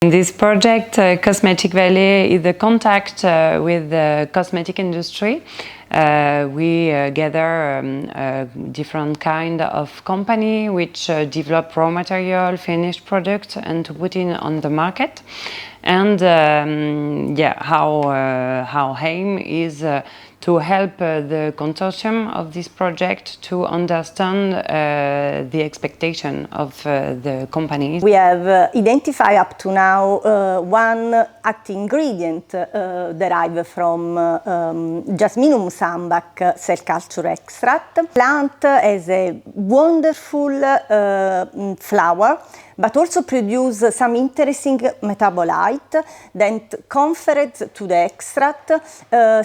In this project, Cosmetic Valley is the contact with the cosmetic industry. We gather different kind of company which develop raw material, finished product, and to put in on the market. And our aim is to help the consortium of this project to understand the expectation of the companies. We have identified up to now one active ingredient derived from Jasminum sambac cell culture extract. Plant has a wonderful flower, but also produce some interesting metabolite that conferred to the extract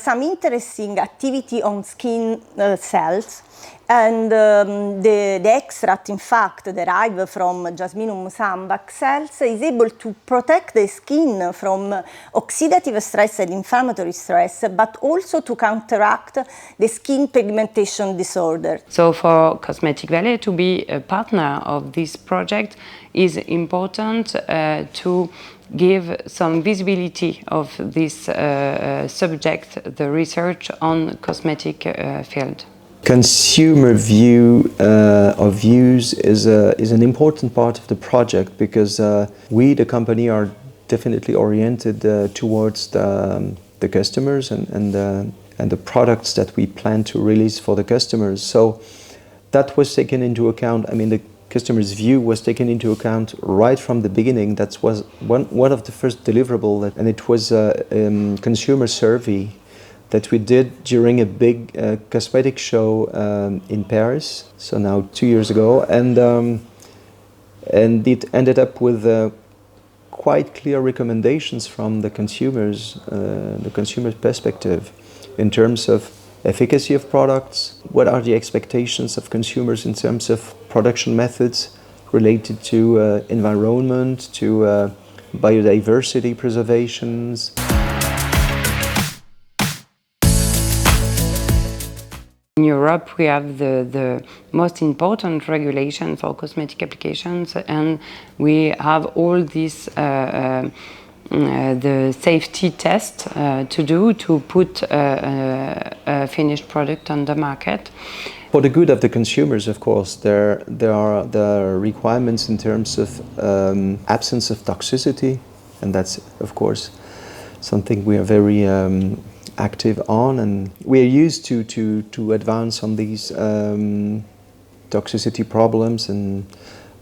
some interesting activity on skin cells. And the extract, in fact, derived from Jasminum sambac cells is able to protect the skin from oxidative stress and inflammatory stress, but also to counteract the skin pigmentation disorder. So for Cosmetic Valley to be a partner of this project is important to give some visibility of this subject, the research on cosmetic field. Consumer view or views is an important part of the project because we, the company, are definitely oriented towards the customers and the products that we plan to release for the customers. So that was taken into account. I mean, the customer's view was taken into account right from the beginning. That was one of the first deliverables, and it was a consumer survey that we did during a big cosmetic show in Paris, so now 2 years ago, and it ended up with quite clear recommendations from the consumer's perspective in terms of efficacy of products, what are the expectations of consumers in terms of production methods related to environment, to biodiversity preservations. In Europe, we have the most important regulation for cosmetic applications, and we have all these the safety test to do to put a finished product on the market. For the good of the consumers, of course, there are the requirements in terms of absence of toxicity, and that's, of course, something we are very active on, and we are used to advance on these toxicity problems and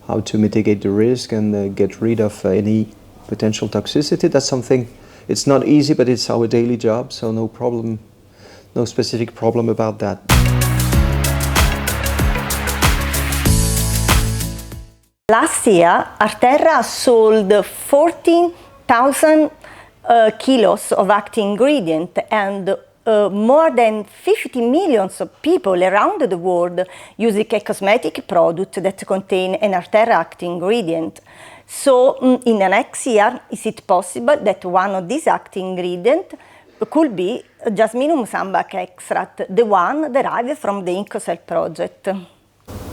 how to mitigate the risk and get rid of any potential toxicity. That's something, it's not easy, but it's our daily job, so no problem, no specific problem about that. Last year, Arterra sold 14,000 kilos of active ingredient, and more than 50 million of people around the world use a cosmetic product that contain an Arterra active ingredient. So in the next year, is it possible that one of these active ingredients could be Jasminum sambac extract, the one derived from the InnCoCells project?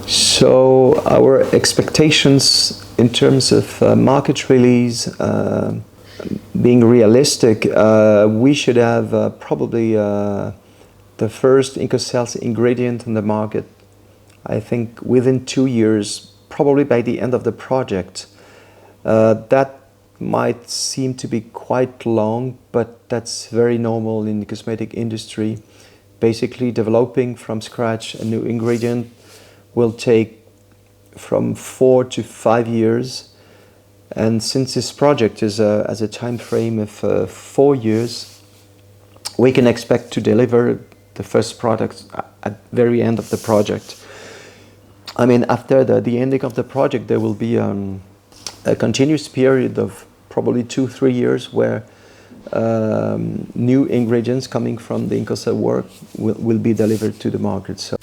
So our expectations in terms of market release, being realistic, we should have probably the first InnCoCells ingredient on the market, I think within 2 years, probably by the end of the project. That might seem to be quite long, but that's very normal in the cosmetic industry. Basically, developing from scratch a new ingredient will take from 4 to 5 years. And since this project is has a time frame of 4 years, we can expect to deliver the first product at the very end of the project. I mean, after the ending of the project, there will be a continuous period of probably 2-3 years where new ingredients coming from the InnCoCells work will be delivered to the market. So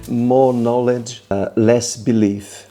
more knowledge, less belief.